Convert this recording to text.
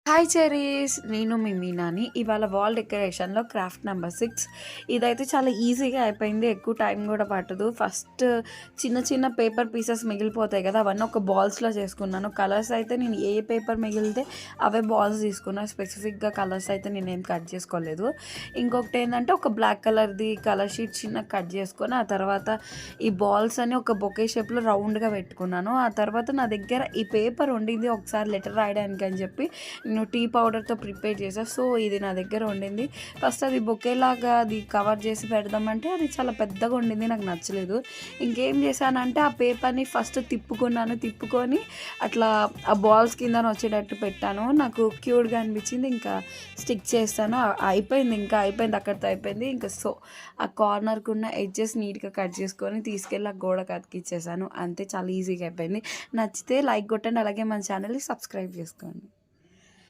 Hi cherries! నేను మీ మీనాని. ఇవాళ wall డెకరేషన్‌లో craft number 6 ఇదైతే చాలా ఈజీగా అయిపోయింది. ఎక్కువ టైం కూడా పట్టదు. ఫస్ట్ చిన్న చిన్న పేపర్ పీసెస్ మిగిలిపోతాయి కదా! అవన్నీ ఒక బాల్స్‌లో చేసుకున్నాను. కలర్స్ అయితే నేను ఏ పేపర్ మిగిలితే అవే బాల్స్ తీసుకున్నాను. స్పెసిఫిక్‌గా కలర్స్ అయితే నేనేం కట్ చేసుకోలేదు. ఇంకొకటి ఏంటంటే ఒక బ్లాక్ కలర్‌ది కలర్ షీట్ చిన్నగా కట్ చేసుకొని, ఆ తర్వాత ఈ బాల్స్ అని ఒక బొకే షేప్‌లో రౌండ్‌గా పెట్టుకున్నాను. ఆ తర్వాత నా దగ్గర ఈ పేపర్ ఉండింది ఒకసారి లెటర్ రాయడానికి అని చెప్పి నేను టీ పౌడర్‌తో ప్రిపేర్ చేశా. సో, ఇది నా దగ్గర ఉండింది. ఫస్ట్ అది బొకేలాగా అది కవర్ చేసి పెడదామంటే అది చాలా పెద్దగా ఉండింది. నాకు నచ్చలేదు. ఇంకేం చేశానంటే ఆ పేపర్‌ని ఫస్ట్ తిప్పుకున్నాను. తిప్పుకొని అట్లా ఆ బాల్స్ కిందన వచ్చేటట్టు పెట్టాను. నాకు క్యూట్‌గా అనిపించింది. ఇంకా స్టిక్ చేశాను. అయిపోయింది. ఇంకా అయిపోయింది. అక్కడితో అయిపోయింది. ఇంకా సో, ఆ కార్నర్‌కి ఉన్న ఎడ్జెస్ నీట్‌గా కట్ చేసుకొని తీసుకెళ్ళి ఆ గోడకి అతికిచ్చేసాను. అంతే, చాలా ఈజీగా అయిపోయింది. నచ్చితే లైక్ కొట్టండి. అలాగే మన ఛానల్‌ని సబ్స్క్రైబ్ చేసుకోండి.